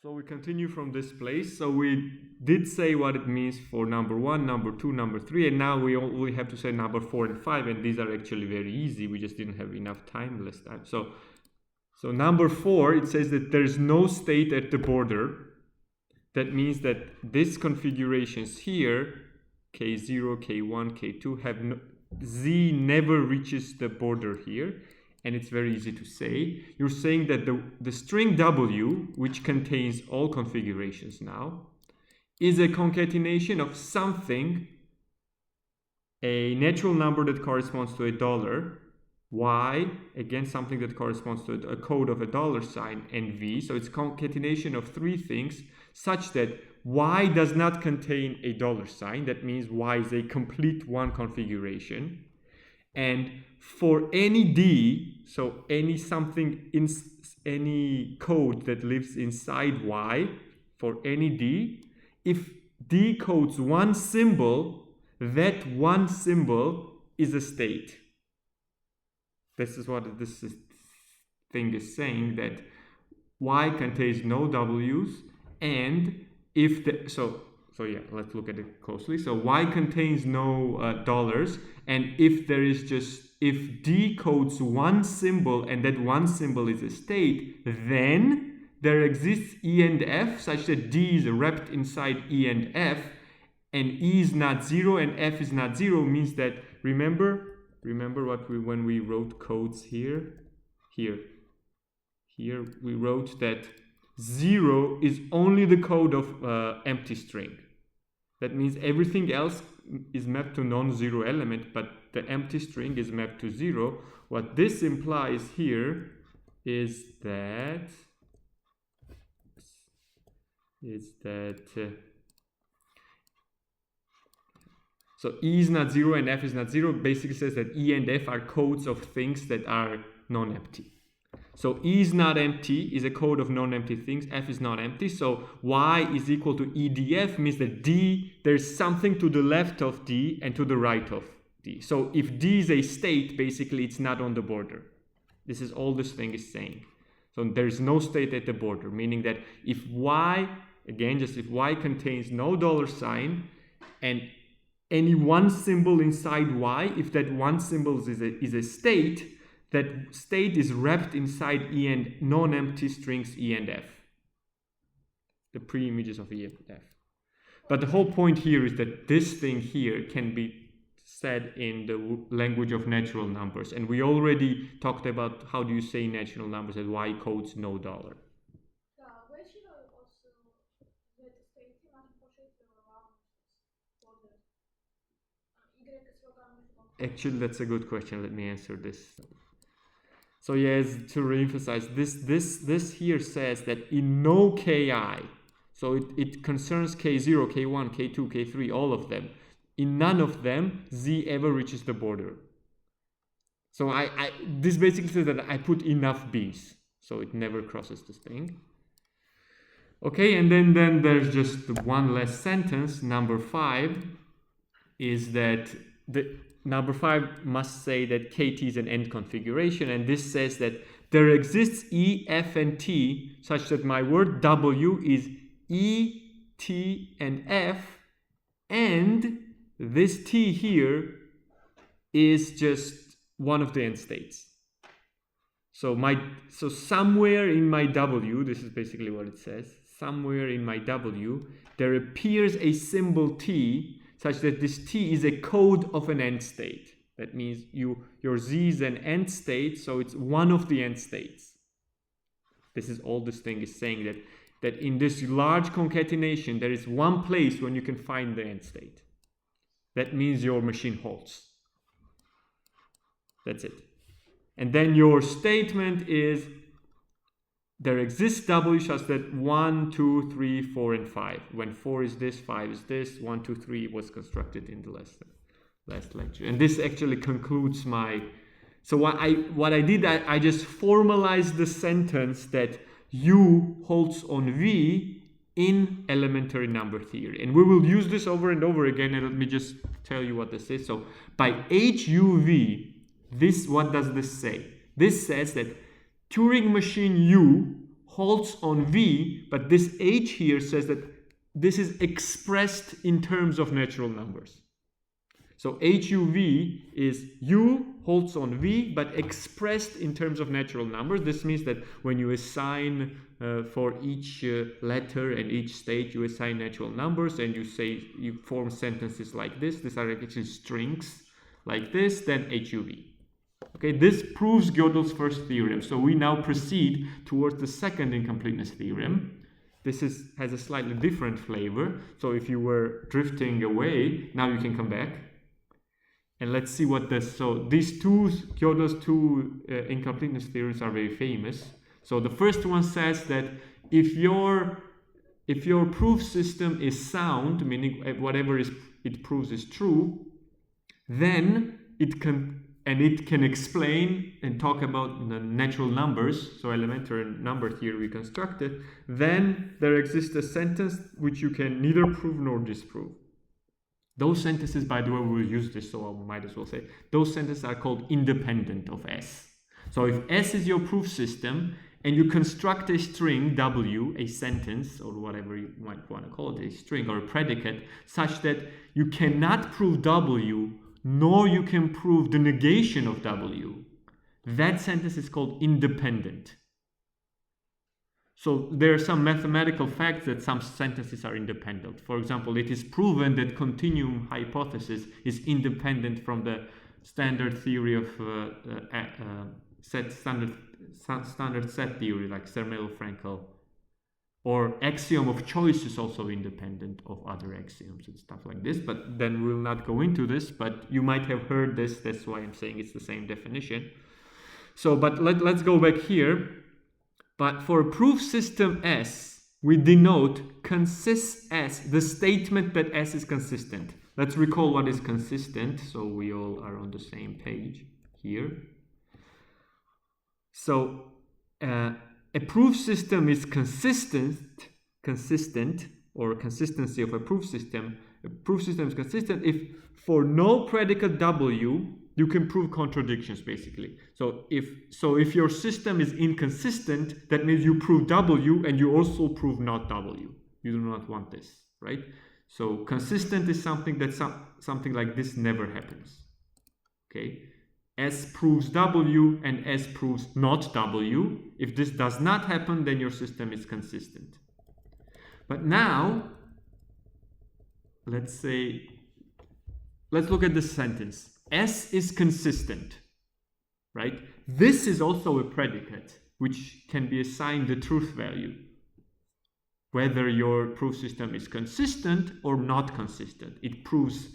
So we continue from this place. So we did say what it means for number 1, number 2, number 3, and now we only have to say number 4 and 5, and these are actually very easy. We just didn't have enough time last time. So number 4, it says that there's no state at the border. That means that these configurations here, K0, K1, K2, have Z never reaches the border here. And it's very easy to say. You're saying that the string W, which contains all configurations now, is a concatenation of something, a natural number that corresponds to $, Y, again something that corresponds to a code of $, and V. So it's concatenation of 3 things such that Y does not contain a $. That means Y is a complete one configuration. And for any D, so any code that lives inside Y, for any D, if D codes one symbol, that one symbol is a state. This is what this thing is saying, that Y contains no W's, and if the so yeah, let's look at it closely. So Y contains no dollars, and if D codes one symbol and that one symbol is a state, then there exists E and F such that D is wrapped inside E and F, and E is not 0 and F is not 0 means that, remember what when we wrote codes here we wrote that 0 is only the code of empty string. That means everything else is mapped to non-zero element, but the empty string is mapped to 0. What this implies here is that so E is not 0 and F is not 0 basically says that E and F are codes of things that are non-empty. So E is not empty is a code of non-empty things, F is not empty, so Y is equal to EDF means that D, there's something to the left of D and to the right of D. So if D is a state, basically it's not on the border. This is all this thing is saying. So there's no state at the border, meaning that if Y, again, just if Y contains no $, and any one symbol inside Y, if that one symbol is a state, that state is wrapped inside E and non-empty strings E and F, the pre-images of E and F. But the whole point here is that this thing here can be said in the language of natural numbers, and we already talked about how do you say natural numbers, that Y codes no $. Actually, that's a good question. Let me answer this. So yes, to reemphasize, this here says that in no Ki, so it concerns K0, K1, K2, K3, all of them. In none of them, Z ever reaches the border. So this basically says that I put enough B's, so it never crosses this thing. Okay, and then there's just one last sentence. Number 5 is that Number 5 must say that KT is an end configuration, and this says that there exists E, F, and T such that my word W is E, T, and F, and this T here is just one of the end states. So somewhere in my W, this is basically what it says, somewhere in my W, there appears a symbol T such that this T is a code of an end state. That means your Z is an end state, so it's one of the end states. This is all this thing is saying, that in this large concatenation, there is one place when you can find the end state. That means your machine holds. That's it. And then your statement is, there exists W such that 1, 2, 3, 4, and 5. When 4 is this, 5 is this, 1, 2, 3 was constructed in the last lecture. And this actually concludes my... So what I did, I just formalized the sentence that U holds on V in elementary number theory. And we will use this over and over again, and let me just tell you what this is. So by HUV, what does this say? This says that Turing machine U halts on V, but this H here says that this is expressed in terms of natural numbers. So HUV is U halts on V, but expressed in terms of natural numbers. This means that when you assign for each letter and each state, you assign natural numbers, and you form sentences like this. These are actually strings like this, then HUV. Okay, this proves Gödel's first theorem. So we now proceed towards the second incompleteness theorem. This has a slightly different flavor. So if you were drifting away, now you can come back. And let's see what this. So these Gödel's two incompleteness theorems are very famous. So the first one says that if your proof system is sound, meaning whatever it proves is true, then it can explain and talk about the natural numbers, so elementary number theory constructed, then there exists a sentence which you can neither prove nor disprove. Those sentences, by the way, we will use this, so I might as well say, those sentences are called independent of S. So if S is your proof system, and you construct a string W, a sentence, or whatever you might want to call it, a string or a predicate, such that you cannot prove W, nor you can prove the negation of W, that sentence is called independent. So there are some mathematical facts that some sentences are independent. For example, it is proven that continuum hypothesis is independent from the standard theory of standard set theory, like Zermelo-Fraenkel. Or axiom of choice is also independent of other axioms and stuff like this. But then we'll not go into this, but you might have heard this. That's why I'm saying it's the same definition. So, but let's go back here. But for a proof system S, we denote consists S, the statement that S is consistent. Let's recall what is consistent, so we all are on the same page here. So a proof system is consistent, or consistency of a proof system. A proof system is consistent if for no predicate W, you can prove contradictions, basically. So if your system is inconsistent, that means you prove W and you also prove not W. You do not want this, right? So consistent is something that something like this never happens. Okay? S proves W and S proves not W. If this does not happen, then your system is consistent. But now, let's look at this sentence. S is consistent, right? This is also a predicate which can be assigned the truth value, whether your proof system is consistent or not consistent. It proves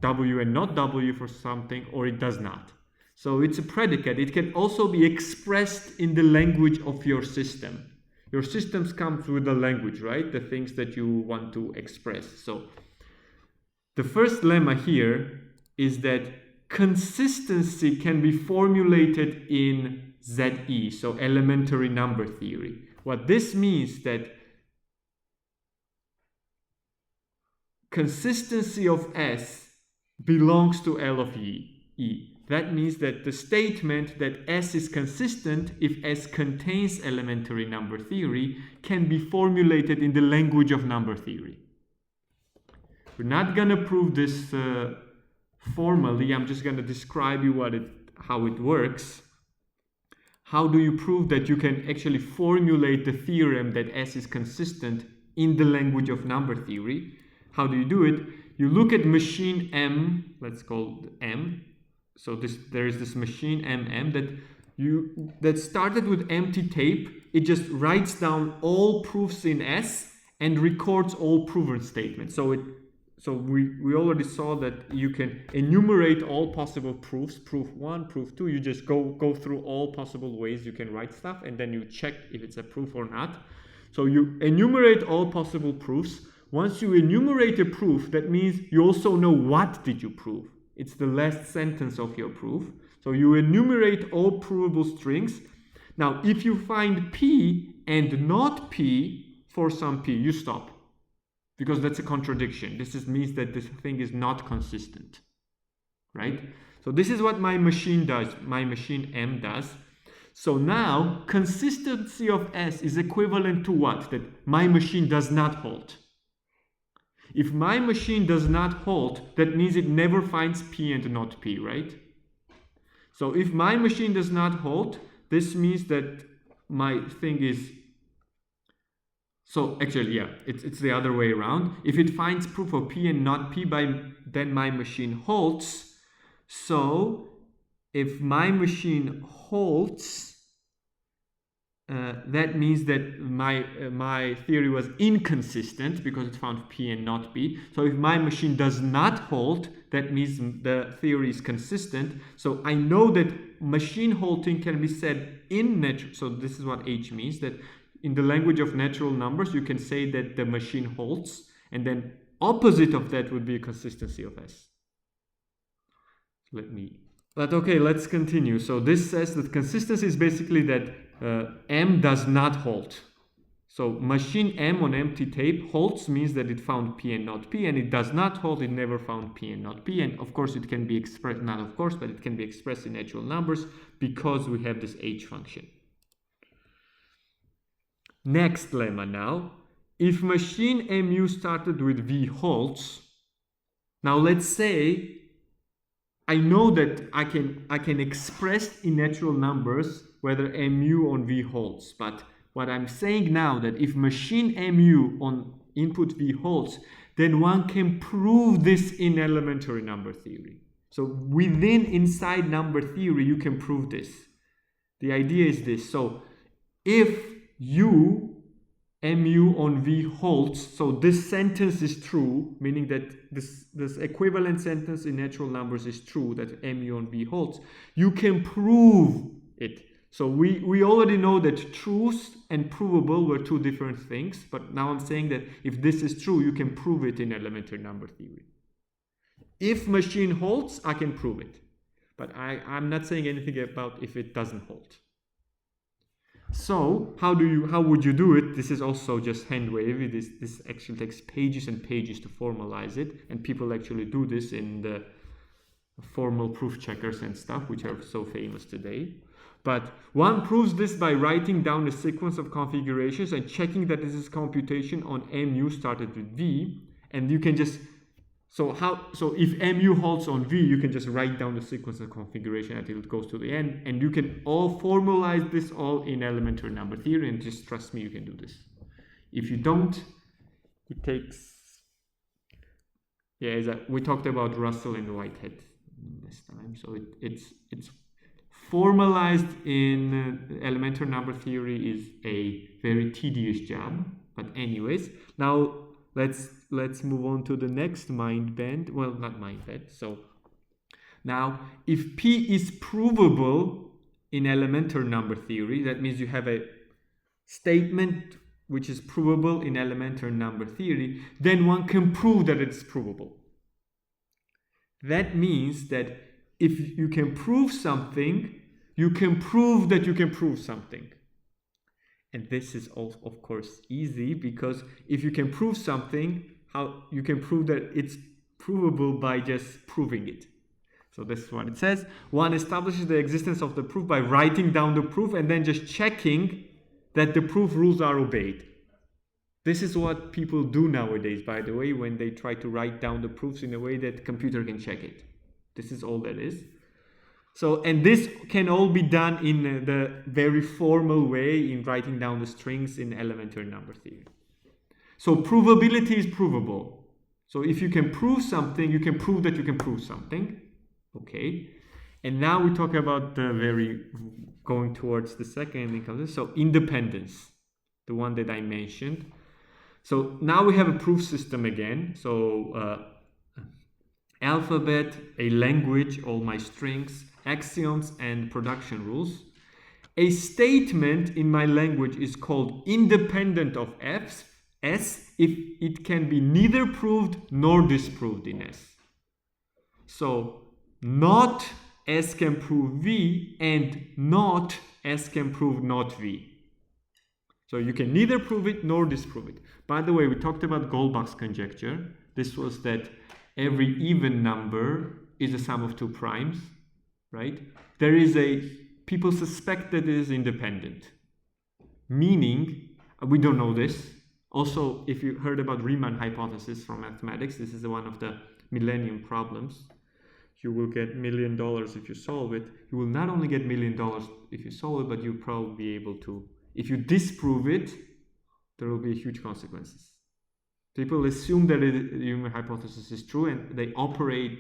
W and not W for something, or it does not. So it's a predicate. It can also be expressed in the language of your system. Your systems comes with a language, right? The things that you want to express. So the first lemma here is that consistency can be formulated in ZE, so elementary number theory. What this means that consistency of S belongs to L of E. That means that the statement that S is consistent if S contains elementary number theory can be formulated in the language of number theory. We're not going to prove this formally. I'm just going to describe you how it works. How do you prove that you can actually formulate the theorem that S is consistent in the language of number theory? How do you do it? You look at machine M, let's call it M. So there is this machine MM that started with empty tape. It just writes down all proofs in S and records all proven statements. So we already saw that you can enumerate all possible proofs, proof 1, proof 2. You just go through all possible ways you can write stuff, and then you check if it's a proof or not. So you enumerate all possible proofs. Once you enumerate a proof, that means you also know what did you prove. It's the last sentence of your proof. So you enumerate all provable strings. Now, if you find P and not P for some P, you stop. Because that's a contradiction. This means that this thing is not consistent. Right? So this is what my machine does. My machine M does. So now, consistency of S is equivalent to what? That my machine does not halt. If my machine does not halt, that means it never finds P and not P, right? So if my machine does not halt, this means that my thing is... So actually, yeah, it's the other way around. If it finds proof of P and not P, then my machine halts. So if my machine halts, that means that my theory was inconsistent because it found P and not P. So if my machine does not halt, that means the theory is consistent. So I know that machine halting can be said in natural. So this is what H means, that in the language of natural numbers, you can say that the machine halts, and then opposite of that would be a consistency of S. But okay, let's continue. So this says that consistency is basically that M does not halt. So machine M on empty tape halts means that it found P and not P, and it does not halt, it never found P and not P. And of course it can be expressed, not of course, but it can be expressed in natural numbers because we have this H function. Next lemma now. If machine MU started with V halts, now let's say I know that I can express in natural numbers whether MU on V halts, but what I'm saying now that if machine MU on input V halts, then one can prove this in elementary number theory. So inside number theory, you can prove this. The idea is this. So if MU on V halts, so this sentence is true, meaning that this equivalent sentence in natural numbers is true, that MU on V halts, you can prove it. So we already know that truth and provable were two different things, but now I'm saying that if this is true, you can prove it in elementary number theory. If machine halts, I can prove it, but I'm not saying anything about if it doesn't halt. So how would you do it? This is also just hand wavy. This actually takes pages and pages to formalize it, and people actually do this in the formal proof checkers and stuff, which are so famous today. But one proves this by writing down a sequence of configurations and checking that this is computation on MU started with V, and you can just so if MU halts on V, you can just write down the sequence of configuration until it goes to the end, and you can all formalize this all in elementary number theory, and just trust me, you can do this. If you don't, it takes... Yeah, we talked about Russell and Whitehead this time, so it's formalized in elementary number theory is a very tedious job. But anyways, now let's move on to the next mind bend. Well, not mind bend. So now if P is provable in elementary number theory, that means you have a statement which is provable in elementary number theory, then one can prove that it's provable. That means that if you can prove something, you can prove that you can prove something. And this is also, of course, easy, because if you can prove something, how you can prove that it's provable by just proving it. So this is what it says. One establishes the existence of the proof by writing down the proof and then just checking that the proof rules are obeyed. This is what people do nowadays, by the way, when they try to write down the proofs in a way that the computer can check it. This is all that is. So, and this can all be done in the very formal way in writing down the strings in elementary number theory. So provability is provable. So if you can prove something, you can prove that you can prove something. Okay. And now we talk about going towards the second thing. So independence, the one that I mentioned. So now we have a proof system again. So alphabet, a language, all my strings, axioms, and production rules. A statement in my language is called independent of S if it can be neither proved nor disproved in S. So not S can prove V and not S can prove not V. So you can neither prove it nor disprove it. By the way, we talked about Goldbach's conjecture. This was that every even number is a sum of two primes, right? There is a people suspect that it is independent. Meaning, we don't know this. Also, if you heard about Riemann hypothesis from mathematics, this is one of the millennium problems. You will get $1 million if you solve it. You will not only get $1 million if you solve it, but you'll probably be able to, if you disprove it, there will be huge consequences. People assume that the Riemann hypothesis is true and they operate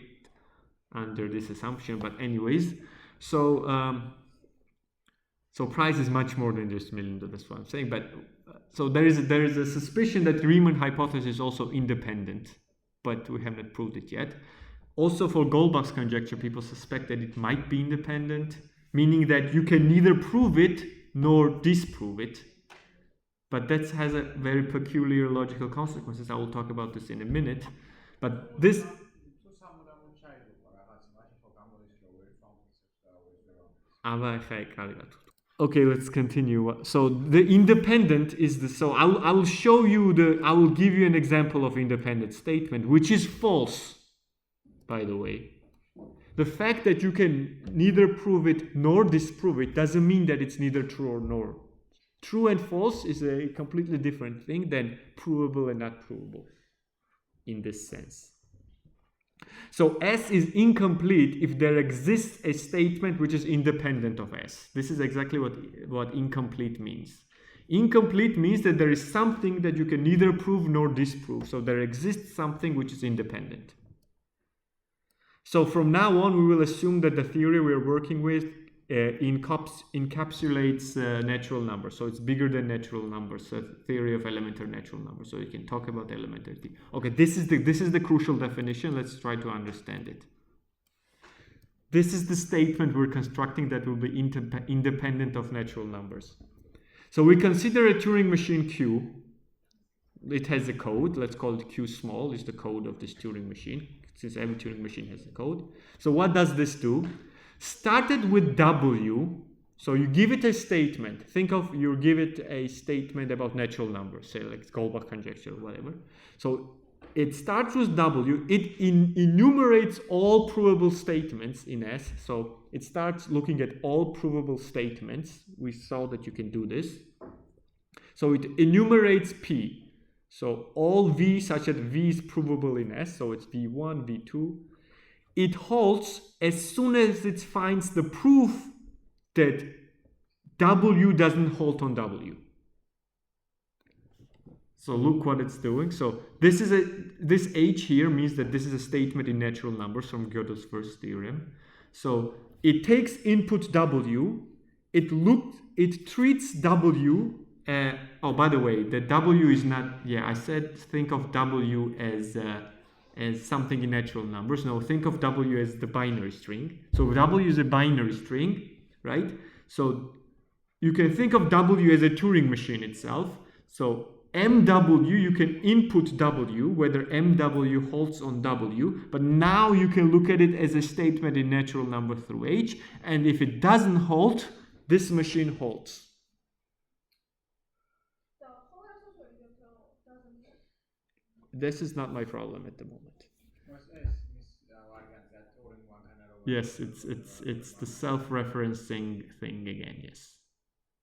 under this assumption, but anyways, so price is much more than just $1 million, that's what I'm saying. But so there is a suspicion that the Riemann hypothesis is also independent, but we haven't proved it yet. Also for Goldbach's conjecture, people suspect that it might be independent, meaning that you can neither prove it nor disprove it. But that has a very peculiar logical consequences. I will talk about this in a minute. But this... Okay, let's continue. So the independent is the, so I will show you I will give you an example of independent statement, which is false, by the way. The fact that you can neither prove it nor disprove it doesn't mean that it's neither true nor. True and false is a completely different thing than provable and not provable in this sense. So S is incomplete if there exists a statement which is independent of S. This is exactly what incomplete means. Incomplete means that there is something that you can neither prove nor disprove. So there exists something which is independent. So from now on, we will assume that the theory we're working with encapsulates natural numbers. So it's bigger than natural numbers, a theory of elementary natural numbers. So you can talk about elementary. Okay, this is the crucial definition. Let's try to understand it. This is the statement we're constructing that will be independent of natural numbers. So we consider a Turing machine Q. It has a code. Let's call it Q small. Is the code of this Turing machine, since every Turing machine has a code. So what does this do? Started with W, so you give it a statement. Think of, you give it a statement about natural numbers, say like Goldbach conjecture or whatever. So it starts with W, it enumerates all provable statements in S. So it starts looking at all provable statements. We saw that you can do this. So it enumerates P. So all V such that V is provable in S. So it's V1, V2. It halts as soon as it finds the proof that W doesn't halt on W. So look what it's doing. So this H here means that this is a statement in natural numbers from Gödel's first theorem. So it takes input W, it treats W, oh, by the way, the W is not, I said think of W as something in natural numbers. No, think of W as the binary string. So W is a binary string, right? So you can think of W as a Turing machine itself. So MW, you can input W, whether MW halts on W, but now you can look at it as a statement in natural number through H, and if it doesn't halt, this machine halts. This is not my problem at the moment. Yes, it's the self-referencing thing again, yes.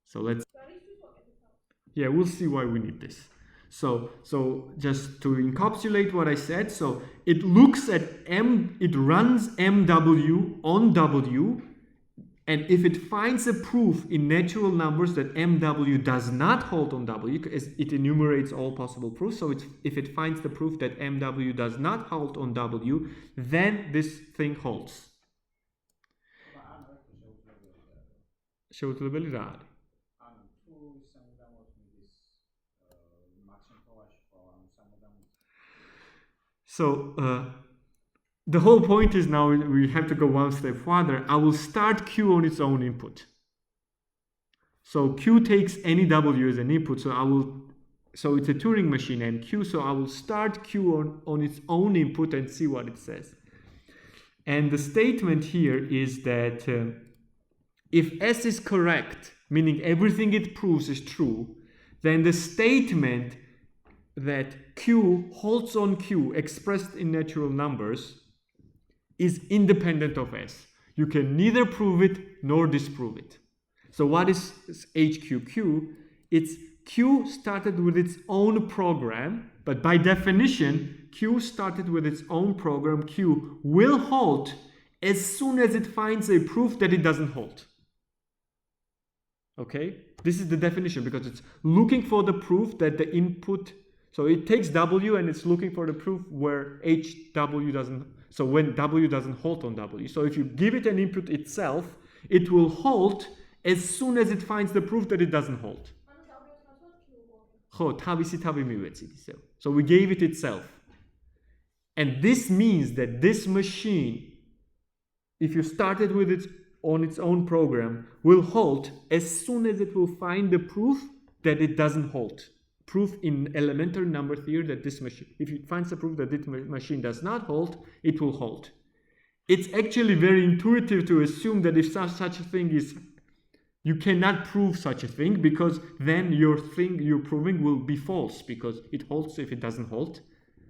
So let's, we'll see why we need this. So just to encapsulate what I said, so it looks at it runs MW on W, and if it finds a proof in natural numbers that MW does not halt on W, because it enumerates all possible proofs, so if it finds the proof that MW does not halt on W, then this thing halts. So the whole point is now we have to go one step further. I will start Q on its own input. So Q takes any W as an input. So it's a Turing machine MQ. So I will start Q on its own input and see what it says. And the statement here is that if S is correct, meaning everything it proves is true, then the statement that Q halts on Q expressed in natural numbers is independent of S. You can neither prove it nor disprove it. So what is HQQ? It's Q started with its own program, but by definition, Q started with its own program. Q will halt as soon as it finds a proof that it doesn't halt. Okay? This is the definition because it's looking for the proof that the input, so it takes W and it's looking for the proof where HW doesn't, so when W doesn't halt on W. So if you give it an input itself, it will halt as soon as it finds the proof that it doesn't halt. So we gave it itself. And this means that this machine, if you started with it on its own program, will halt as soon as it will find the proof that it doesn't halt. Proof in elementary number theory that this machine, if it finds the proof that this machine does not halt, it will halt. It's actually very intuitive to assume that if such a thing is, you cannot prove such a thing because then your thing you're proving will be false because it halts if it doesn't halt.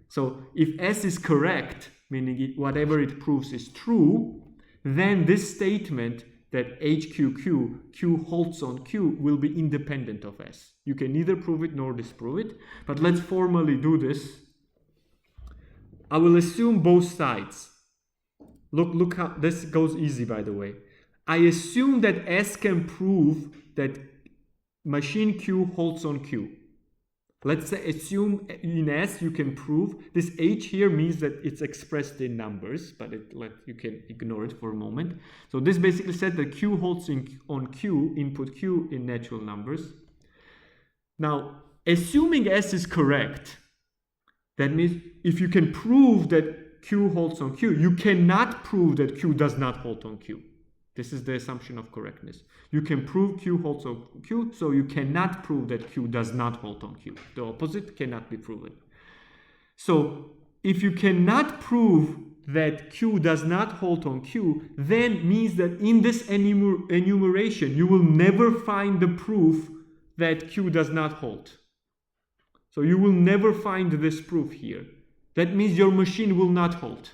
So if S is correct, meaning whatever it proves is true, then this statement that HQQ, Q halts on Q, will be independent of S. You can neither prove it nor disprove it, but let's formally do this. I will assume both sides. Look how this goes easy, by the way. I assume that S can prove that machine Q halts on Q. Let's say assume in S you can prove this H here means that it's expressed in numbers, but you can ignore it for a moment. So this basically said that Q halts on Q, input Q in natural numbers. Now, assuming S is correct, that means if you can prove that Q halts on Q, you cannot prove that Q does not halt on Q. This is the assumption of correctness. You can prove Q halts on Q, so you cannot prove that Q does not halt on Q. The opposite cannot be proven. So if you cannot prove that Q does not halt on Q, then means that in this enumeration, you will never find the proof that Q does not halt. So you will never find this proof here. That means your machine will not halt.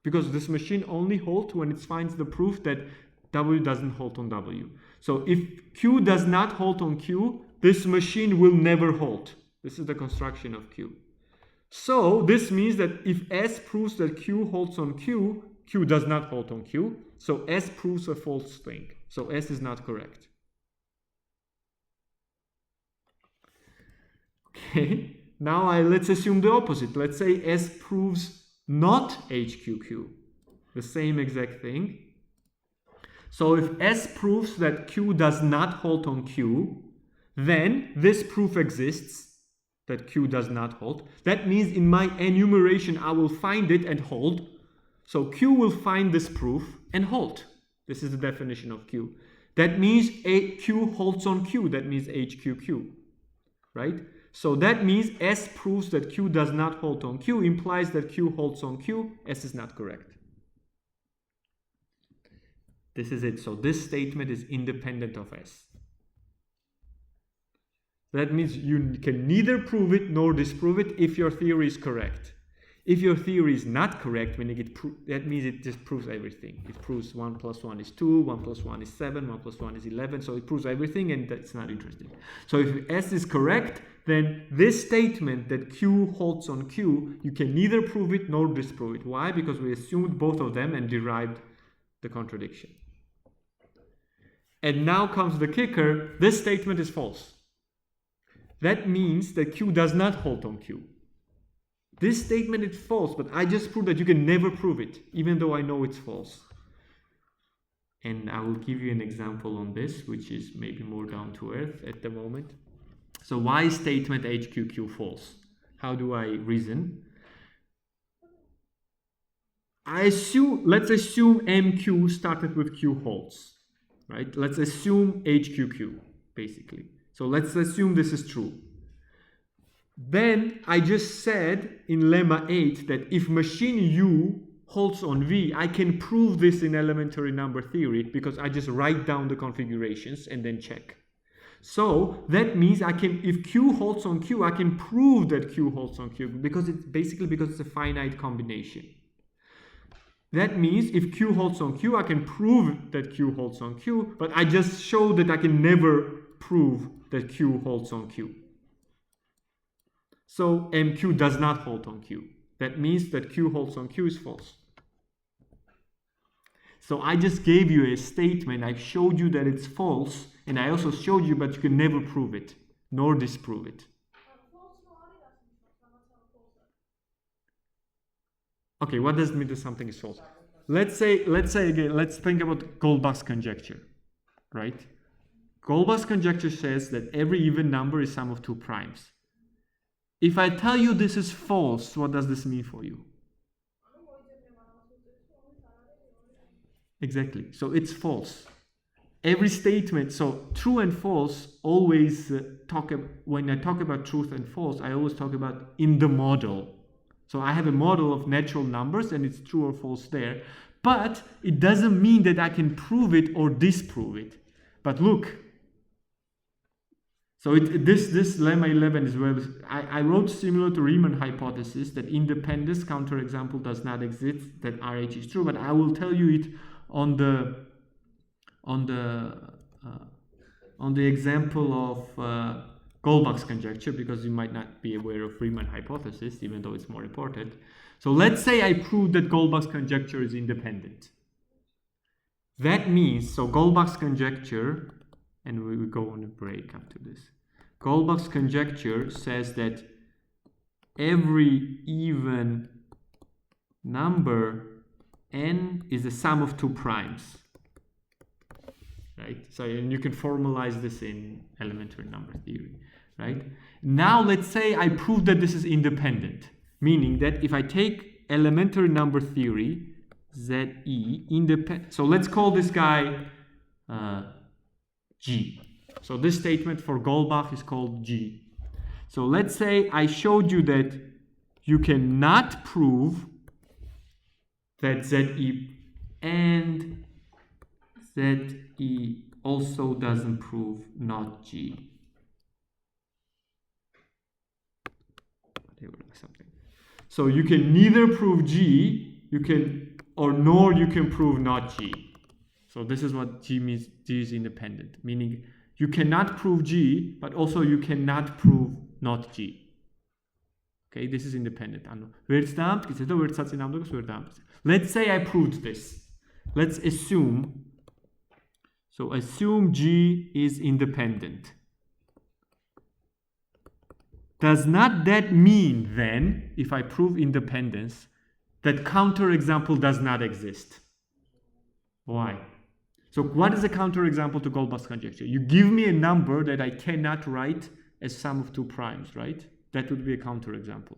Because this machine only halts when it finds the proof that W doesn't halt on W. So if Q does not halt on Q, this machine will never halt. This is the construction of Q. So this means that if S proves that Q halts on Q, Q does not halt on Q. So S proves a false thing. So S is not correct. Okay, now let's assume the opposite. Let's say S proves not HQQ, the same exact thing. So if S proves that Q does not halt on Q, then this proof exists that Q does not halt. That means in my enumeration I will find it and halt. So Q will find this proof and halt. This is the definition of Q. That means Q halts on Q. That means HQQ, right? So that means S proves that Q does not halt on Q, implies that Q halts on Q. S is not correct. This is it. So this statement is independent of S. That means you can neither prove it nor disprove it if your theory is correct. If your theory is not correct, that means it just proves everything. It proves 1 plus 1 is 2, 1 plus 1 is 7, 1 plus 1 is 11. So it proves everything and that's not interesting. So if S is correct, then this statement that Q halts on Q, you can neither prove it nor disprove it. Why? Because we assumed both of them and derived the contradiction. And now comes the kicker. This statement is false. That means that Q does not halt on Q. This statement is false, but I just proved that you can never prove it, even though I know it's false. And I will give you an example on this, which is maybe more down to earth at the moment. So why is statement HQQ false? How do I reason? Let's assume MQ started with Q halts, right? Let's assume HQQ, basically. So let's assume this is true. Then I just said in lemma 8 that if machine U halts on V, I can prove this in elementary number theory because I just write down the configurations and then check. So that means if Q halts on Q, I can prove that Q halts on Q because it's a finite combination. That means if Q holds on Q, I can prove that Q holds on Q, but I just show that I can never prove that Q holds on Q. So MQ does not hold on Q. That means that Q holds on Q is false. So I just gave you a statement, I showed you that it's false, and I also showed you, but you can never prove it, nor disprove it. Okay, what does it mean that something is false? Let's say again, let's think about Goldbach's conjecture, right? Goldbach's conjecture says that every even number is sum of two primes. If I tell you this is false, what does this mean for you? Exactly, so it's false. Every statement, so true and false, always when I talk about truth and false, I always talk about in the model. So I have a model of natural numbers and it's true or false there, but it doesn't mean that I can prove it or disprove it. But look, so this lemma 11 is where I wrote similar to Riemann hypothesis that independence counterexample does not exist, that RH is true, but I will tell you it on the example of Goldbach's conjecture, because you might not be aware of Riemann hypothesis, even though it's more important. So let's say I prove that Goldbach's conjecture is independent. That means, so Goldbach's conjecture, and we will go on a break after this. Goldbach's conjecture says that every even number n is a sum of two primes. Right? So and you can formalize this in elementary number theory, right? Now let's say I prove that this is independent, meaning that if I take elementary number theory, ZE independent, so let's call this guy G. So this statement for Goldbach is called G. So let's say I showed you that you cannot prove that ZE and ZE also doesn't prove not G. So you can neither prove G, nor you can prove not G. So this is what G means. G is independent, meaning you cannot prove G, but also you cannot prove not G. Okay, this is independent. Let's say I proved this. Let's assume. So assume G is independent. Does not that mean then, if I prove independence, that counterexample does not exist? Why? So what is a counterexample to Goldbach's conjecture? You give me a number that I cannot write as sum of two primes, right? That would be a counterexample.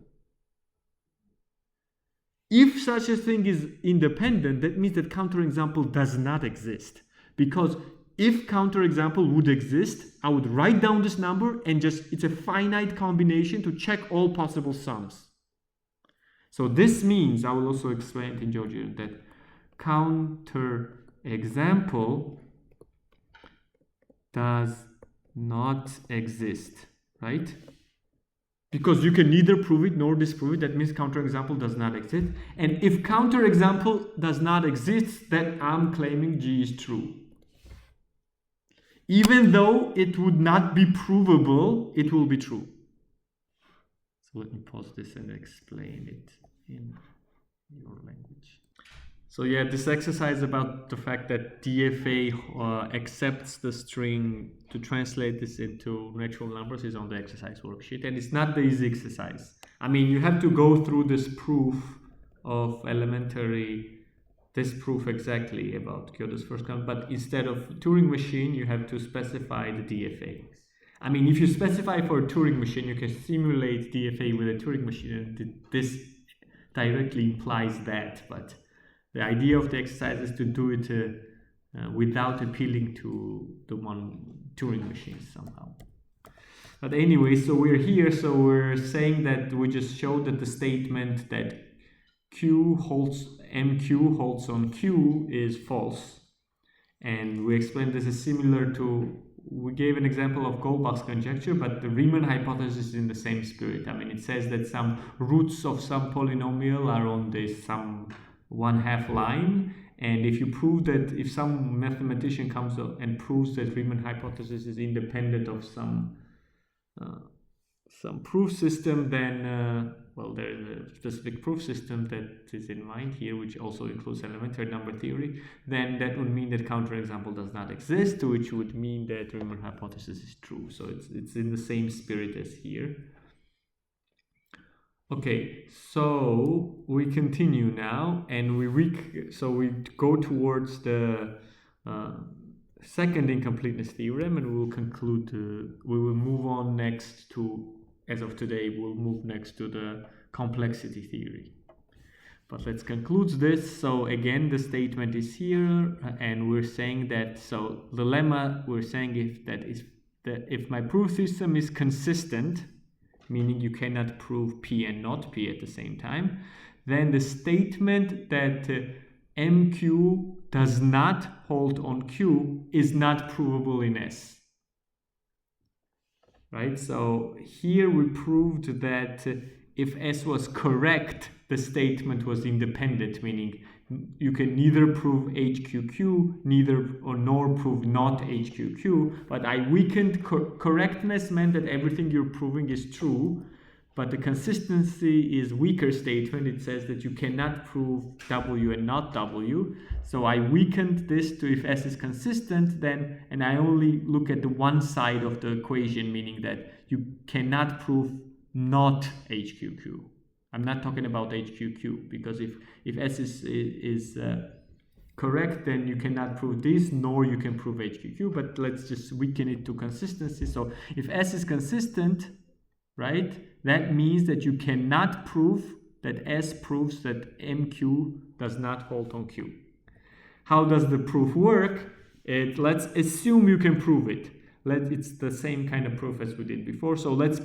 If such a thing is independent, that means that counterexample does not exist. Because if counterexample would exist, I would write down this number and it's a finite combination to check all possible sums. So this means, I will also explain it in Georgian, that counterexample does not exist, right? Because you can neither prove it nor disprove it, that means counterexample does not exist. And if counterexample does not exist, then I'm claiming G is true. Even though it would not be provable, it will be true. So let me pause this and explain it in your language. So yeah, this exercise about the fact that DFA accepts the string to translate this into natural numbers is on the exercise worksheet, and it's not the easy exercise. I mean, you have to go through this proof of this proof exactly about Gödel's first count, but instead of Turing machine, you have to specify the DFA. I mean, if you specify for a Turing machine, you can simulate DFA with a Turing machine, and this directly implies that, but the idea of the exercise is to do it without appealing to the Turing machines somehow. But anyway, so we're here, so we're saying that we just showed that the statement that MQ holds on Q is false. And we explained this is similar to, we gave an example of Goldbach's conjecture, but the Riemann hypothesis is in the same spirit. I mean, it says that some roots of some polynomial are on this some 1/2 line. And if you prove that, if some mathematician comes up and proves that Riemann hypothesis is independent of some proof system, then well, there is a specific proof system that is in mind here, which also includes elementary number theory. Then that would mean that counterexample does not exist, which would mean that Riemann hypothesis is true. So it's in the same spirit as here. Okay, so we continue now, and we go towards the second incompleteness theorem, and we will conclude. We will move on next to, as of today, we'll move next to the complexity theory. But let's conclude this. So again, the statement is here, and we're saying that, so the lemma we're saying if my proof system is consistent, meaning you cannot prove P and not P at the same time, then the statement that MQ does not hold on Q is not provable in S. Right? So here we proved that if S was correct, the statement was independent, meaning you can neither prove HQQ nor prove not HQQ. But I weakened correctness meant that everything you're proving is true, but the consistency is weaker statement. It says that you cannot prove W and not W. So I weakened this to if S is consistent, then, and I only look at the one side of the equation, meaning that you cannot prove not HQQ. I'm not talking about HQQ, because if S is correct, then you cannot prove this, nor you can prove HQQ, but let's just weaken it to consistency. So if S is consistent, right, that means that you cannot prove that S proves that MQ does not hold on Q. How does the proof work? Let's assume you can prove it. It's the same kind of proof as we did before. So let's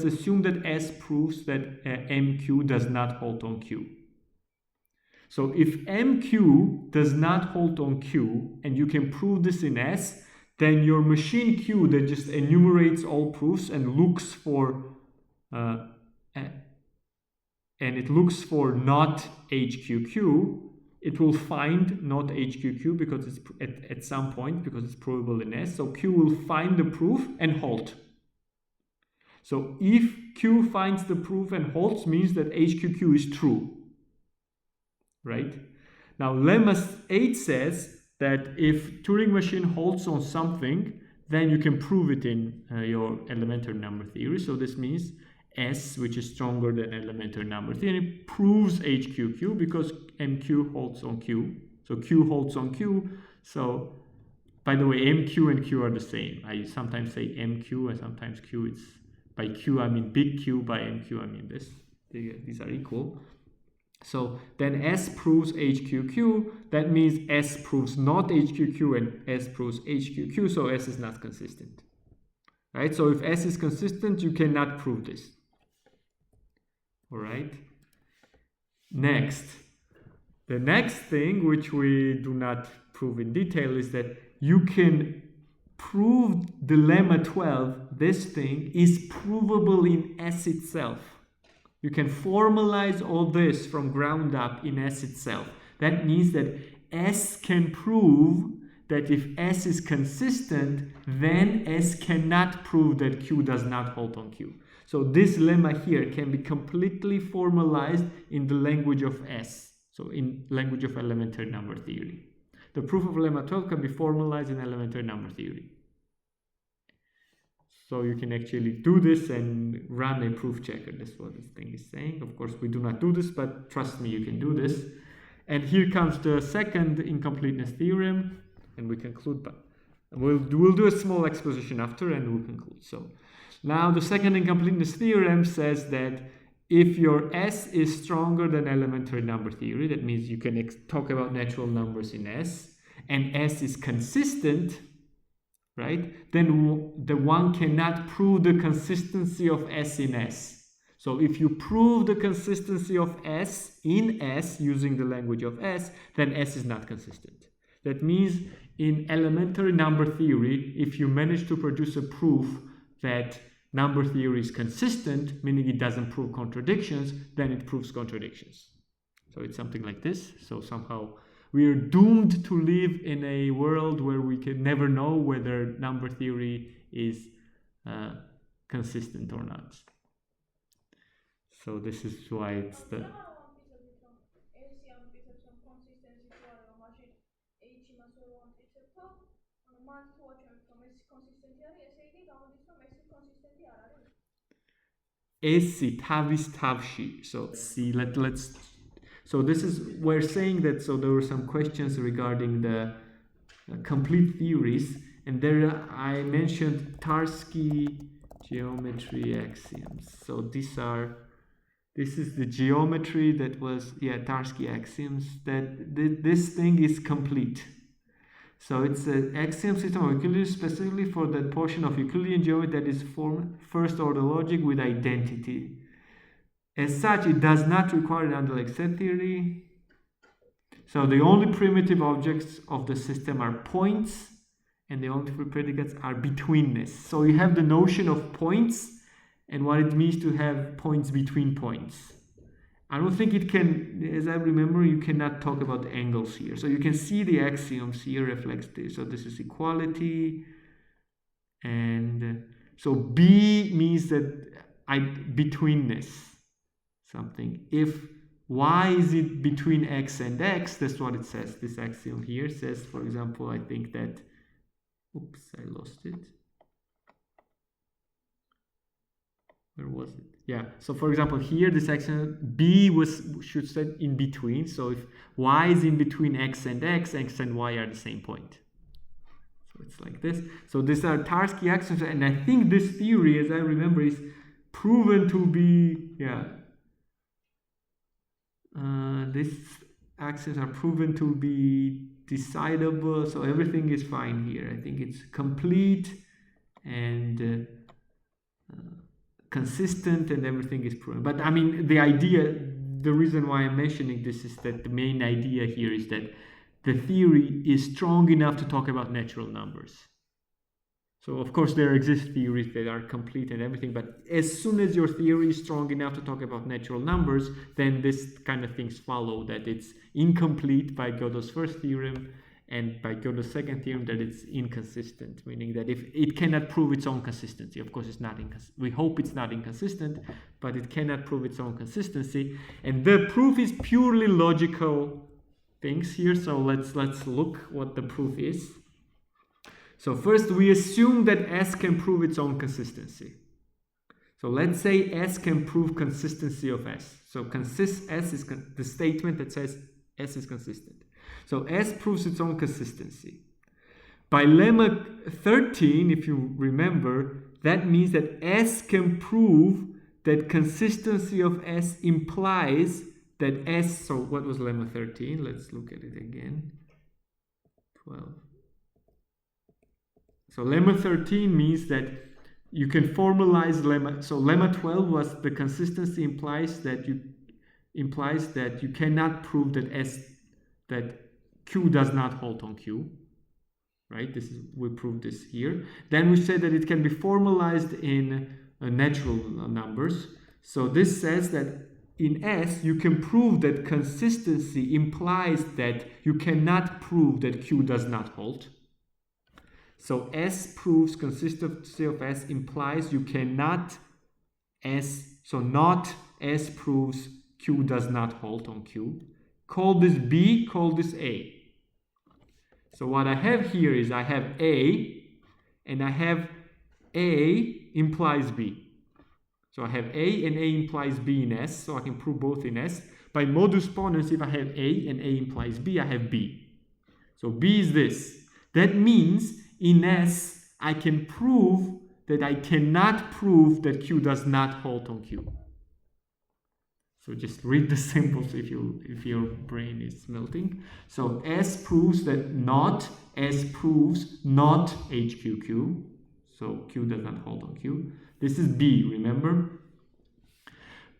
assume that S proves that MQ does not hold on Q. So if MQ does not hold on Q, and you can prove this in S, then your machine Q that just enumerates all proofs and looks for not HQQ, it will find not HQQ because it's at some point, because it's provable in S. So Q will find the proof and halt. So if Q finds the proof and halts, means that HQQ is true. Right? Now lemma 8 says that if Turing machine halts on something, then you can prove it in your elementary number theory. So this means S, which is stronger than elementary number theory, proves HQQ because MQ holds on Q. So Q holds on Q. So, by the way, MQ and Q are the same. I sometimes say MQ and sometimes Q. It's by Q I mean big Q, by MQ I mean this. These are equal. So then S proves HQQ. That means S proves not HQQ and S proves HQQ. So S is not consistent. Right? So if S is consistent, you cannot prove this. All right. Next, the next thing, which we do not prove in detail, is that you can prove the lemma 12, this thing, is provable in S itself. You can formalize all this from ground up in S itself. That means that S can prove that if S is consistent, then S cannot prove that Q does not hold on Q. So this lemma here can be completely formalized in the language of S, so in language of elementary number theory. The proof of lemma 12 can be formalized in elementary number theory. So you can actually do this and run a proof checker. That's what this thing is saying. Of course, we do not do this, but trust me, you can do this. And here comes the second incompleteness theorem, and we conclude. But we'll do a small exposition after, and we'll conclude. So now the second incompleteness theorem says that if your S is stronger than elementary number theory, that means you can talk about natural numbers in S, and S is consistent, right? Then the one cannot prove the consistency of S in S. So if you prove the consistency of S in S using the language of S, then S is not consistent. That means in elementary number theory, if you manage to produce a proof that number theory is consistent, meaning it doesn't prove contradictions, then it proves contradictions. So it's something like this. So somehow we are doomed to live in a world where we can never know whether number theory is consistent or not. So this is why it's the... Essi, tavis, tavshi. So let's see, let's... So this is, we're saying that, so there were some questions regarding the complete theories, and there I mentioned Tarski geometry axioms. So this is the geometry that was, Tarski axioms, that this thing is complete. So it's an axiom system of Euclidean specifically for that portion of Euclidean geometry that is formed first order logic with identity. As such, it does not require an underlying set theory. So the only primitive objects of the system are points, and the only predicates are betweenness. So you have the notion of points and what it means to have points between points. I don't think it can, as I remember, you cannot talk about angles here. So you can see the axioms here reflects this. So this is equality. And so B means that betweenness, something. If Y is it between X and X, that's what it says. This axiom here says, for example, I think that, oops, I lost it. Where was it? Yeah, so for example, here this axiom B should stand in between. So if Y is in between X and X, X and Y are the same point. So it's like this. So these are Tarski axioms, and I think this theory, as I remember, is proven to be, these axioms are proven to be decidable. So everything is fine here. I think it's complete and consistent, and everything is proven. But I mean, the reason why I'm mentioning this is that the main idea here is that the theory is strong enough to talk about natural numbers. So of course there exist theories that are complete and everything, but as soon as your theory is strong enough to talk about natural numbers, then this kind of things follow, that it's incomplete by Gödel's first theorem, and by Gödel's second theorem that it's inconsistent, meaning that if it cannot prove its own consistency. Of course it's not inconsistent. We hope it's not inconsistent, but it cannot prove its own consistency. And the proof is purely logical things here. So let's look what the proof is. So first we assume that S can prove its own consistency. So let's say S can prove consistency of S. So S is the statement that says S is consistent. So S proves its own consistency. By lemma 13, if you remember, that means that S can prove that consistency of S implies that S, so what was lemma 13? Let's look at it again. 12. So lemma 13 means that you can formalize lemma. So lemma 12 was the consistency implies that you cannot prove that Q does not hold on Q, right? We proved this here. Then we said that it can be formalized in natural numbers. So this says that in S, you can prove that consistency implies that you cannot prove that Q does not hold. So S proves consistency of S implies you cannot not S proves Q does not hold on Q. Call this B, call this A. So what I have here is I have A, and I have A implies B. So I have A and A implies B in S, so I can prove both in S. By modus ponens, if I have A and A implies B, I have B. So B is this. That means in S, I can prove that I cannot prove that Q does not hold on Q. So just read the symbols if your brain is melting. So S proves that not, S proves not HQQ. So Q does not hold on Q. This is B, remember?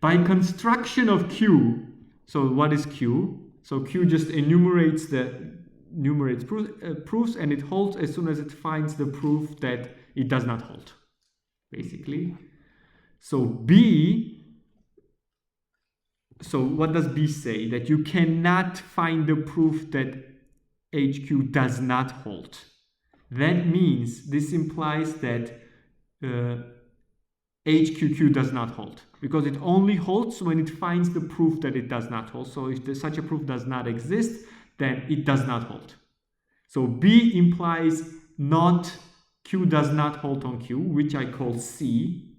By construction of Q, so what is Q? So Q just enumerates proofs, and it holds as soon as it finds the proof that it does not hold, basically. So B so what does B say? That you cannot find the proof that HQ does not hold. That means this implies that HQQ does not hold, because it only holds when it finds the proof that it does not hold. So if such a proof does not exist, then it does not hold. So B implies not Q does not hold on Q, which I call C.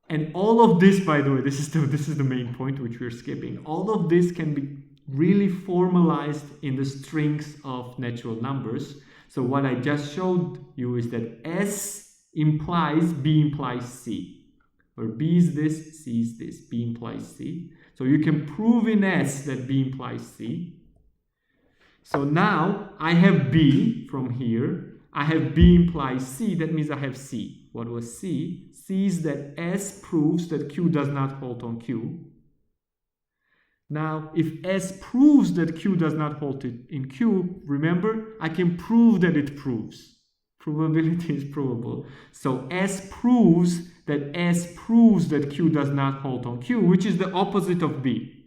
And all of this, by the way, this is the main point which we're skipping. All of this can be really formalized in the strings of natural numbers. So what I just showed you is that S implies B implies C, where B is this, C is this, B implies C. So you can prove in S that B implies C. So now I have B from here. I have B implies C. That means I have C. What was C? C is that S proves that Q does not hold on Q. Now, if S proves that Q does not hold it in Q, remember, I can prove that it proves. Probability is provable. So S proves that Q does not hold on Q, which is the opposite of B.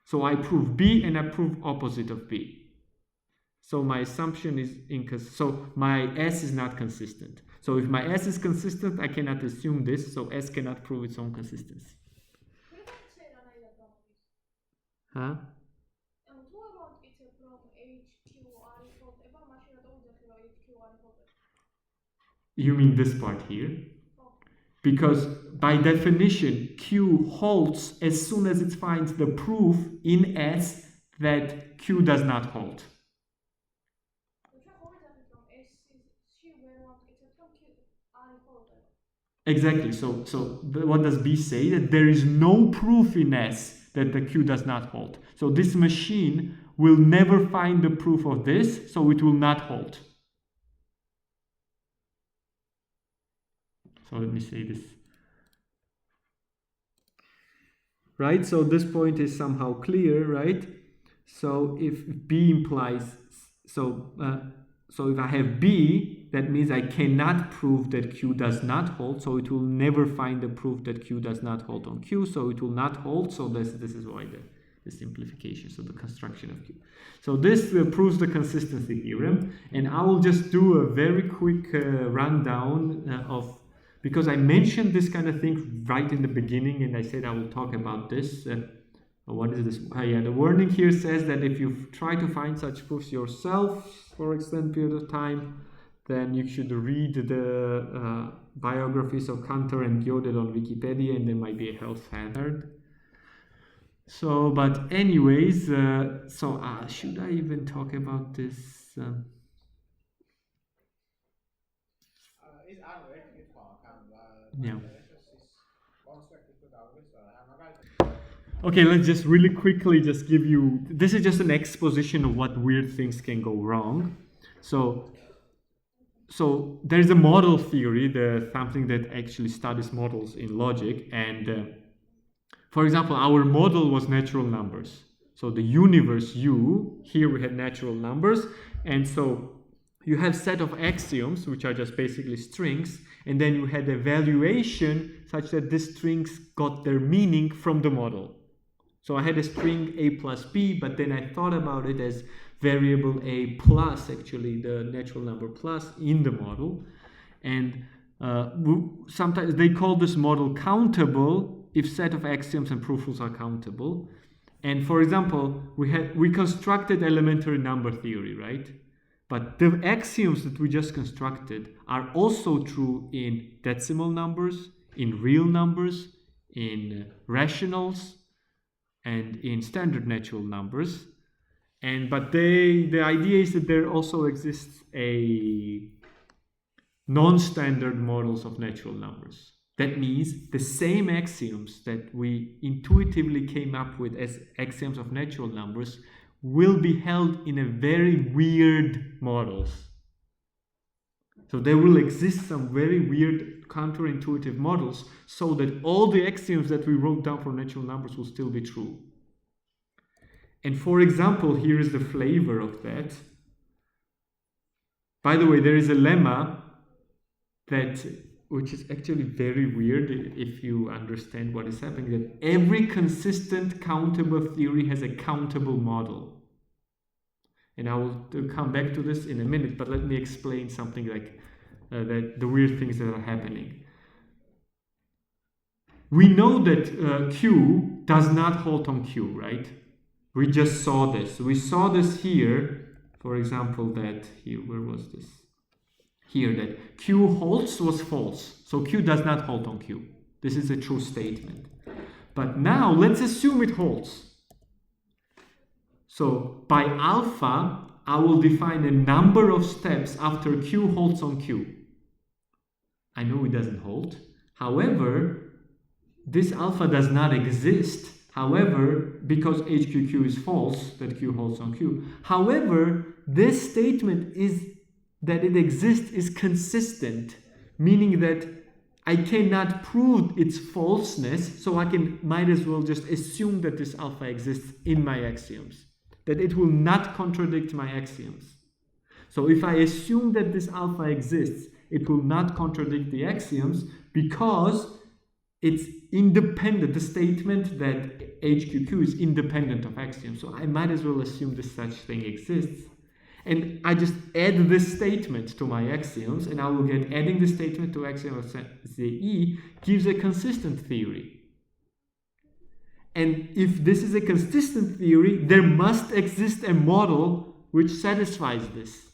So I prove B and I prove opposite of B. So my assumption is so my S is not consistent. So if my S is consistent, I cannot assume this, so S cannot prove its own consistency. Huh? You mean this part here? Because by definition, Q holds as soon as it finds the proof in S that Q does not hold. Exactly. So what does B say? That there is no proof in S that the Q does not hold. So this machine will never find the proof of this, so it will not hold. So let me say this. Right? So this point is somehow clear, right? So if B implies, so if I have B, that means I cannot prove that Q does not hold, so it will never find the proof that Q does not hold on Q, so it will not hold. So this is why the simplification, so the construction of Q. So this proves the consistency theorem, and I will just do a very quick rundown of, because I mentioned this kind of thing right in the beginning, and I said I will talk about this. What is this? The warning here says that if you try to find such proofs yourself for extended period of time, then you should read the biographies of Cantor and Gödel on Wikipedia, and there might be a health hazard. So, but anyways, should I even talk about this? Yeah. Okay, let's just really quickly just give you, this is just an exposition of what weird things can go wrong. So there's a model theory, something that actually studies models in logic. And for example, our model was natural numbers. So the universe U, here we had natural numbers. And so you have set of axioms, which are just basically strings. And then you had evaluation such that these strings got their meaning from the model. So I had a string A plus B, but then I thought about it as variable A plus, actually the natural number plus in the model. And sometimes they call this model countable if set of axioms and proofs are countable. And for example, we constructed elementary number theory, right? But the axioms that we just constructed are also true in decimal numbers, in real numbers, in rationals, and in standard natural numbers. But the idea is that there also exists a non-standard models of natural numbers. That means the same axioms that we intuitively came up with as axioms of natural numbers will be held in a very weird models. So there will exist some very weird counterintuitive models so that all the axioms that we wrote down for natural numbers will still be true. And for example, here is the flavor of that. By the way, there is a lemma that which is actually very weird if you understand what is happening, that every consistent countable theory has a countable model. And I will come back to this in a minute, but let me explain something like the weird things that are happening. We know that Q does not halt on Q, right? We just saw this. We saw this here, for example, that here, where was this? Here, that Q halts was false. So Q does not halt on Q. This is a true statement. But now let's assume it halts. So by alpha, I will define a number of steps after Q halts on Q. I know it doesn't halt. However, this alpha does not exist. However, because HQQ is false, that Q halts on Q. However, this statement is that it exists is consistent, meaning that I cannot prove its falseness, so I might as well just assume that this alpha exists in my axioms, that it will not contradict my axioms. So if I assume that this alpha exists, it will not contradict the axioms because it's independent. The statement that HQQ is independent of axioms. So I might as well assume that such thing exists. And I just add this statement to my axioms, and I will get adding the statement to axiom of ZE gives a consistent theory. And if this is a consistent theory, there must exist a model which satisfies this.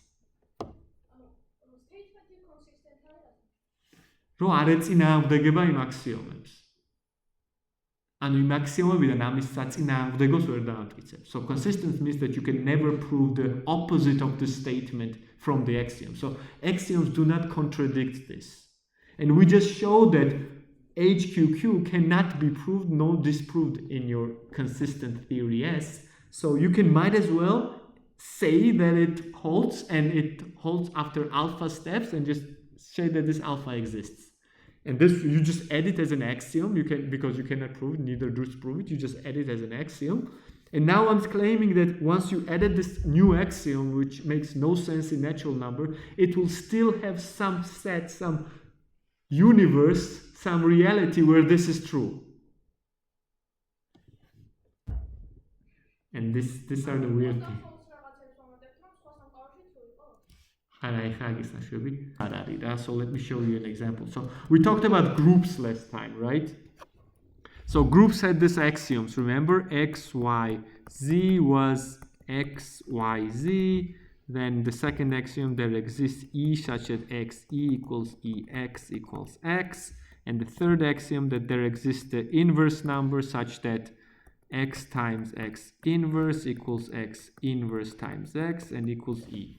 Რო არ ეწინააღმდეგება იმ აქსიომებს. ანუ იმ აქსიომებიდან ამის საწინააღმდეგოს ვერ დაამტკიცებ. So consistent means that you can never prove the opposite of the statement from the axiom. So axioms do not contradict this. And we just showed that HQQ cannot be proved nor disproved in your consistent theory S. So you might as well say that it halts, and it halts after alpha steps, and just say that this alpha exists. And this you just add it as an axiom. Because you cannot prove it, neither disprove it, you just add it as an axiom. And now I'm claiming that once you added this new axiom, which makes no sense in natural number, it will still have some set, some universe, some reality where this is true. And these are the weird things. So let me show you an example. So we talked about groups last time, right? So groups had these axioms. Remember, x, y, z was x, y, z. Then the second axiom, there exists E such that x E equals E x equals x. And the third axiom, that there exists the inverse number such that x times x inverse equals x inverse times x and equals E.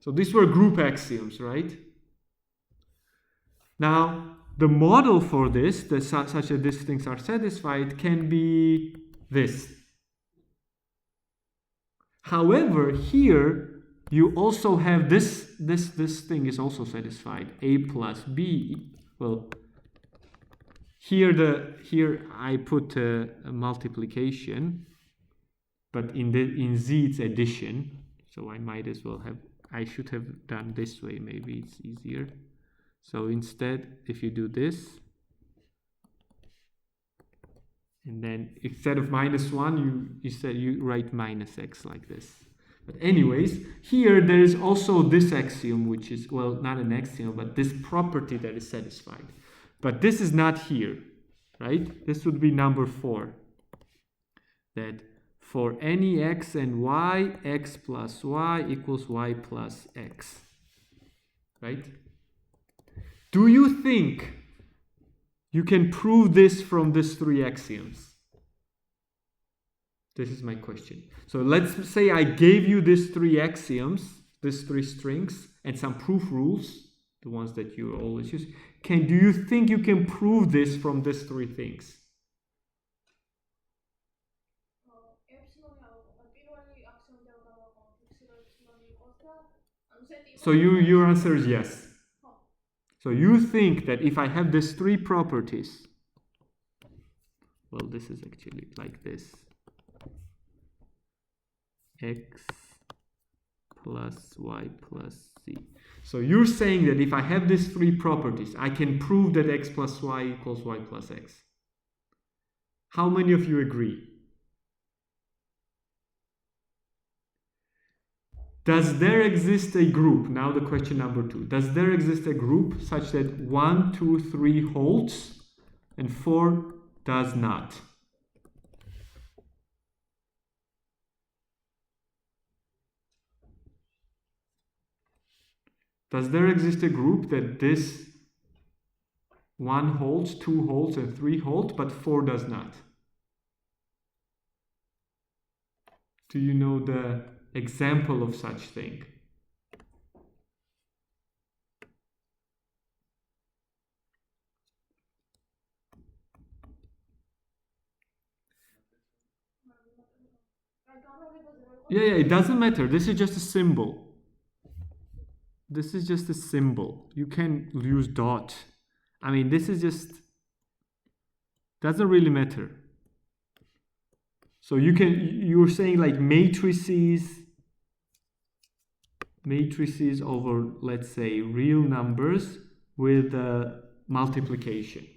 So these were group axioms, right? Now, the model for this, such that these things are satisfied, can be this. However, here you also have this thing is also satisfied. A plus B. Well, here I put a multiplication, but in Z it's addition. So I might as well have. I should have done this way. Maybe it's easier. So instead, if you do this, and then instead of -1, you write minus x like this. But anyways, here there is also this axiom, which is, well, not an axiom, but this property that is satisfied. But this is not here, right? This would be number 4. That for any x and y, x plus y equals y plus x, right? Do you think you can prove this from these 3 axioms? This is my question. So let's say I gave you these 3 axioms, these 3 strings, and some proof rules, the ones that you always use. Do you think you can prove this from these 3 things? So your answer is yes. So you think that if I have these 3 properties, well, this is actually like this. X plus y plus z. So you're saying that if I have these three properties, I can prove that x plus y equals y plus x. How many of you agree? Does there exist a group? Now the question number 2. Does there exist a group such that 1, 2, 3 holds and 4 does not? Does there exist a group that this 1 holds, 2 holds, and 3 hold, but 4 does not? Do you know the example of such thing? Yeah, it doesn't matter. This is just a symbol. This is just a symbol. You can use dot. I mean, this is just, doesn't really matter. So you're saying like matrices over, let's say, real numbers with multiplication.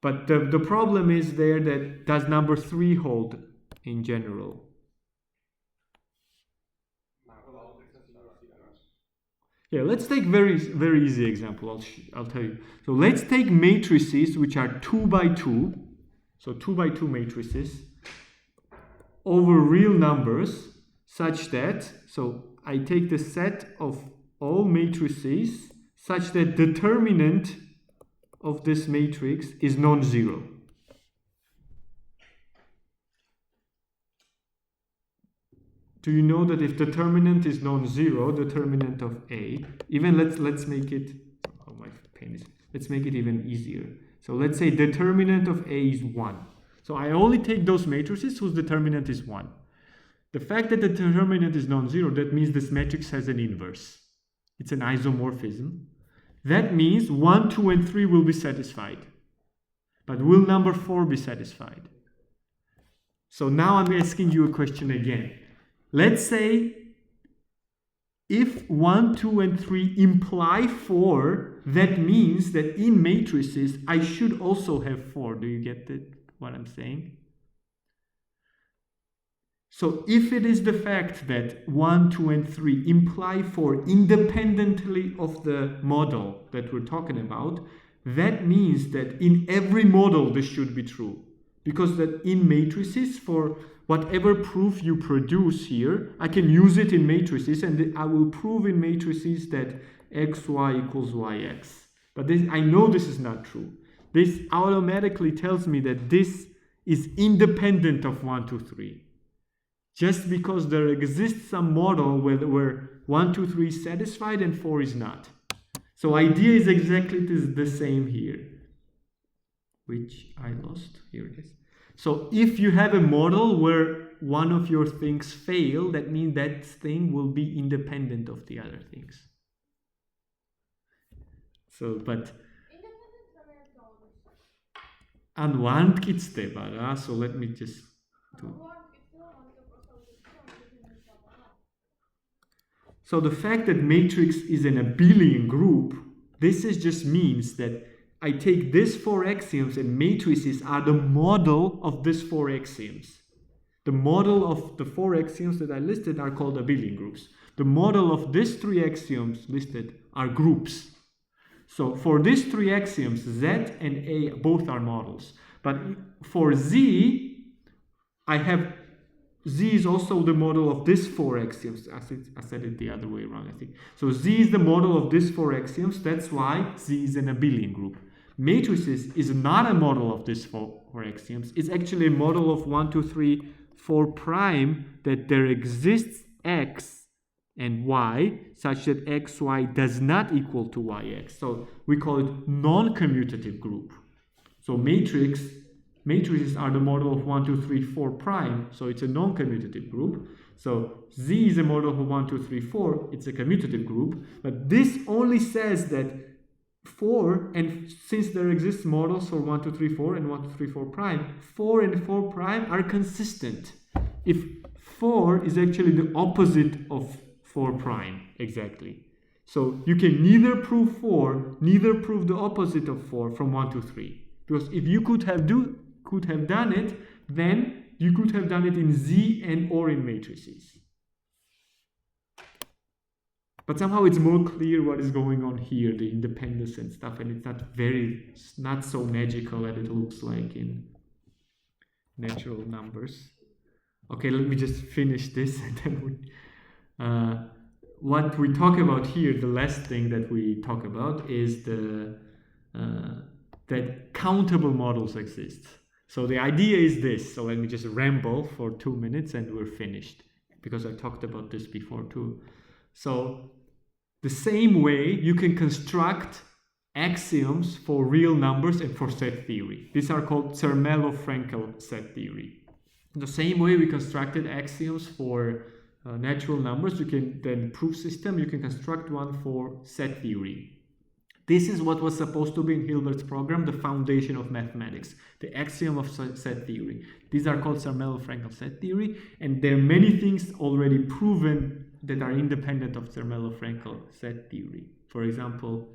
But the problem is there that does number 3 hold in general? Yeah, let's take very easy example. I'll tell you. So let's take matrices which are 2 by 2. So 2 by 2 matrices over real numbers such that, so I take the set of all matrices such that determinant of this matrix is non-zero. Do you know that if determinant is non-zero, determinant of A, even let's make it, oh my pain is, let's make it even easier. So let's say determinant of A is 1. So I only take those matrices whose determinant is 1. The fact that the determinant is non-zero, that means this matrix has an inverse. It's an isomorphism. That means 1, 2, and 3 will be satisfied. But will number 4 be satisfied? So now I'm asking you a question again. Let's say if 1, 2, and 3 imply 4, that means that in matrices I should also have 4. Do you get what I'm saying? So if it is the fact that 1, 2, and 3 imply 4 independently of the model that we're talking about, that means that in every model this should be true. Because that in matrices, for whatever proof you produce here, I can use it in matrices and I will prove in matrices that xy equals yx. But I know this is not true. This automatically tells me that this is independent of 1, 2, 3. Just because there exists some model where 1, 2, 3 is satisfied and 4 is not. So idea is exactly the same here. Which I lost. Here it is. So if you have a model where one of your things fail, that means that thing will be independent of the other things. So, but unwanted bara. So let me just do. So the fact that matrix is an abelian group, this just means that I take these 4 axioms and matrices are the model of these 4 axioms. The model of the 4 axioms that I listed are called abelian groups. The model of these 3 axioms listed are groups. So for these 3 axioms, Z and A both are models. But for Z, I have Z is also the model of these 4 axioms. I said it the other way around, I think. So Z is the model of these 4 axioms. That's why Z is an abelian group. Matrices is not a model of these 4 axioms. It's actually a model of 1, 2, 3, 4 prime that there exists X and Y such that XY does not equal to YX. So we call it non-commutative group. So matrices are the model of 1, 2, 3, 4 prime. So it's a non-commutative group. So Z is a model of 1, 2, 3, 4. It's a commutative group. But this only says that 4, and since there exists models for 1, 2, 3, 4 and 1, 2, 3, 4 prime, 4 and 4 prime are consistent. If 4 is actually the opposite of 4 prime, exactly. So you can neither prove 4, neither prove the opposite of 4 from 1 to 3. Because if you could have done it, then you could have done it in Z and or in matrices. But somehow it's more clear what is going on here, the independence and stuff, and it's not so magical as it looks like in natural numbers. Okay, let me just finish this, and then what we talk about here, the last thing that we talk about is that countable models exist. So the idea is this. So let me just ramble for 2 minutes and we're finished, because I talked about this before too. So the same way you can construct axioms for real numbers and for set theory. These are called Zermelo-Fraenkel set theory. The same way we constructed axioms for natural numbers, you can then proof system, you can construct one for set theory. This is what was supposed to be in Hilbert's program, the foundation of mathematics, the axiom of set theory. These are called Zermelo-Fraenkel set theory, and there are many things already proven that are independent of Zermelo-Fraenkel set theory. For example,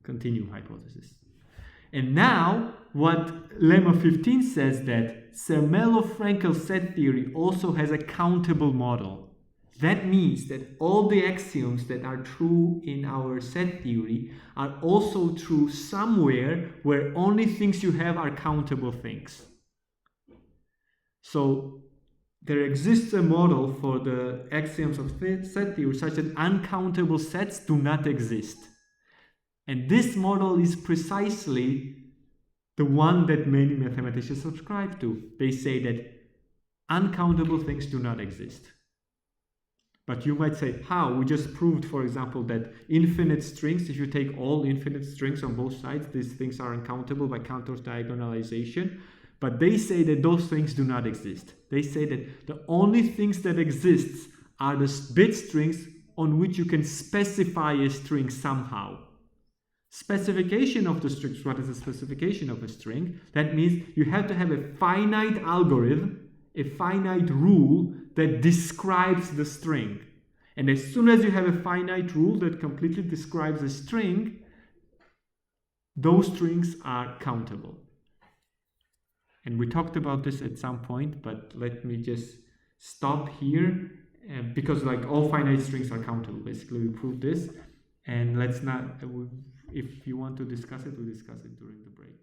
continuum hypothesis. And now, what lemma 15 says that Zermelo-Fraenkel set theory also has a countable model. That means that all the axioms that are true in our set theory are also true somewhere where only things you have are countable things. So there exists a model for the axioms of set theory such that uncountable sets do not exist. And this model is precisely the one that many mathematicians subscribe to. They say that uncountable things do not exist. But you might say, how? We just proved, for example, that infinite strings, if you take all infinite strings on both sides, these things are uncountable by Cantor's diagonalization. But they say that those things do not exist. They say that the only things that exist are the bit strings on which you can specify a string somehow. Specification of the strings. What is the specification of a string? That means you have to have a finite algorithm, a finite rule that describes the string. And as soon as you have a finite rule that completely describes a string, those strings are countable. And we talked about this at some point, but let me just stop here because like all finite strings are countable. Basically, we proved this. And let's not, if you want to discuss it, we'll discuss it during the break.